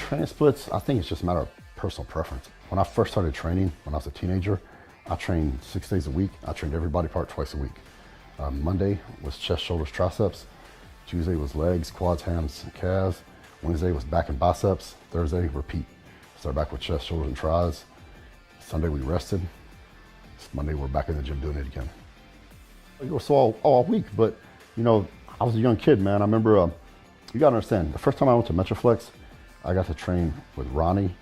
Training splits, I think it's just a matter of personal preference. When I first started training, when I was a teenager, I trained 6 days a week. I trained every body part twice a week. Monday was chest, shoulders, triceps. Tuesday was legs, quads, hams, calves. Wednesday was back and biceps. Thursday, repeat. Start back with chest, shoulders, and tries. Sunday we rested. Monday we're back in the gym doing it again. It was all week, but you know, I was a young kid, man. I remember, you gotta understand, the first time I went to Metroflex, I got to train with Ronnie,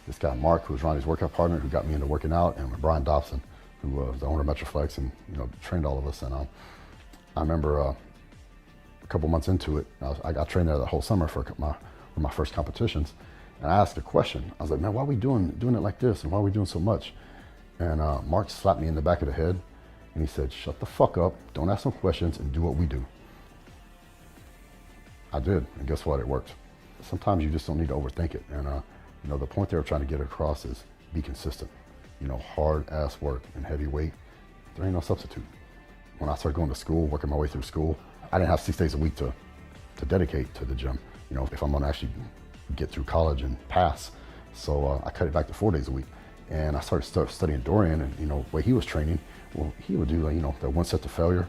this guy Mark, who was Ronnie's workout partner, who got me into working out, and with Brian Dobson, who was the owner of Metroflex and, you know, trained all of us. And I remember a couple months into it, I got trained there the whole summer for my first competitions. And I asked a question. I was like, man, why are we doing it like this? And why are we doing so much? And Mark slapped me in the back of the head and he said, shut the fuck up, don't ask no questions and do what we do. I did, and guess what, it worked. Sometimes you just don't need to overthink it. And you know, the point they were trying to get across is be consistent. You know, hard ass work and heavy weight, there ain't no substitute. When I started going to school, working my way through school, I didn't have 6 days a week to dedicate to the gym. You know, if I'm gonna actually get through college and pass. So I cut it back to 4 days a week. And I started studying Dorian, and you know, the way he was training, well, he would do, like, you know, that one set to failure,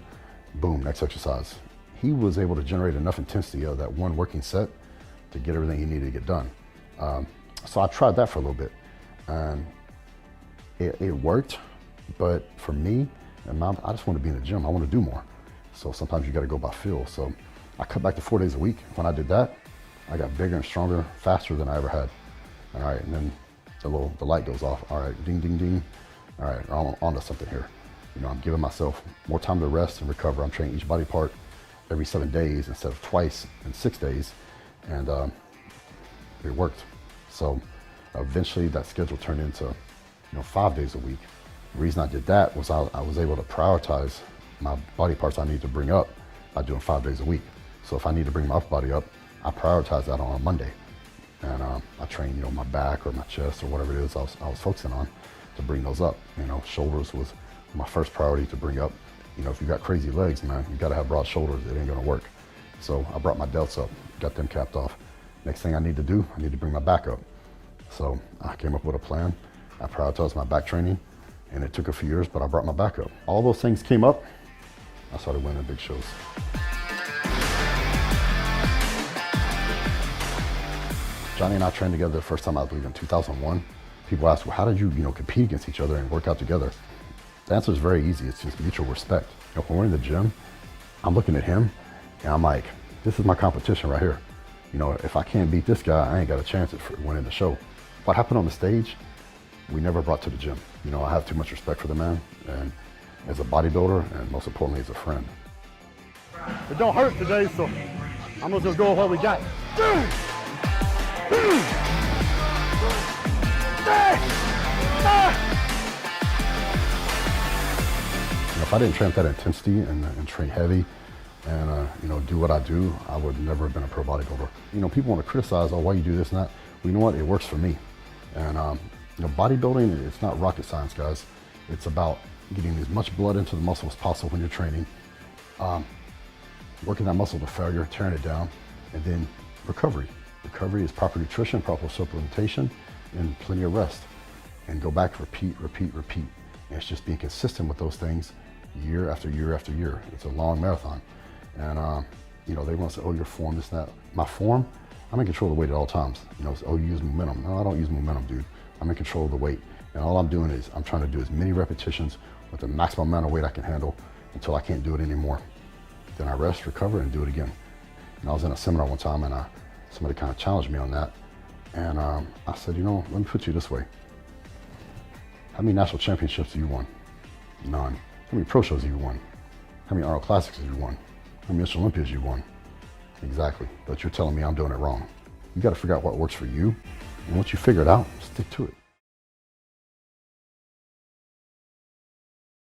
boom, next exercise. He was able to generate enough intensity of that one working set to get everything he needed to get done. So I tried that for a little bit, and it worked. But for me, I just want to be in the gym. I want to do more. So sometimes you got to go by feel. So I cut back to 4 days a week. When I did that, I got bigger and stronger, faster than I ever had. All right, and then the light goes off. All right, ding, ding, ding. All right, I'm on to something here. You know, I'm giving myself more time to rest and recover. I'm training each body part every 7 days instead of twice in 6 days, and it worked. So eventually that schedule turned into, you know, 5 days a week. The reason I did that was I was able to prioritize my body parts I need to bring up by doing 5 days a week. So if I need to bring my upper body up, I prioritize that on a Monday. And I train, you know, my back or my chest or whatever it is I was focusing on to bring those up. You know, shoulders was my first priority to bring up. You know, if you got crazy legs, man, you gotta have broad shoulders. It ain't gonna work. So I brought my delts up, got them capped off. Next thing I need to do, I need to bring my back up. So I came up with a plan. I prioritized my back training, and it took a few years, but I brought my back up. All those things came up, I started winning big shows. Johnny and I trained together the first time, I believe, in 2001. People ask, well, how did you, compete against each other and work out together? The answer is very easy. It's just mutual respect. You know, when we're in the gym, I'm looking at him and I'm like, this is my competition right here. You know, if I can't beat this guy, I ain't got a chance at winning the show. What happened on the stage, we never brought to the gym. You know, I have too much respect for the man, and as a bodybuilder, and most importantly, as a friend. It don't hurt today, so I'm just gonna go with what we got. If I didn't train at that intensity and train heavy and do what I do, I would never have been a pro bodybuilder. You know, people want to criticize, oh, why you do this and that. Well, you know what? It works for me. And bodybuilding, it's not rocket science, guys. It's about getting as much blood into the muscle as possible when you're training, working that muscle to failure, tearing it down, and then recovery. Recovery is proper nutrition, proper supplementation, and plenty of rest. And go back, repeat, repeat, repeat. And it's just being consistent with those things year after year after year. It's a long marathon. And they want to say, oh, your form, this and that. My form, I'm in control of the weight at all times. You know, oh, you use momentum. No, I don't use momentum, dude. I'm in control of the weight. And all I'm doing is I'm trying to do as many repetitions with the maximum amount of weight I can handle until I can't do it anymore. Then I rest, recover, and do it again. And I was in a seminar one time, and somebody kind of challenged me on that. And I said, let me put you this way. How many national championships have you won? None. How many pro shows have you won? How many Arnold Classics have you won? How many Mr. Olympias you won? Exactly. But you're telling me I'm doing it wrong. You got to figure out what works for you. And once you figure it out, stick to it.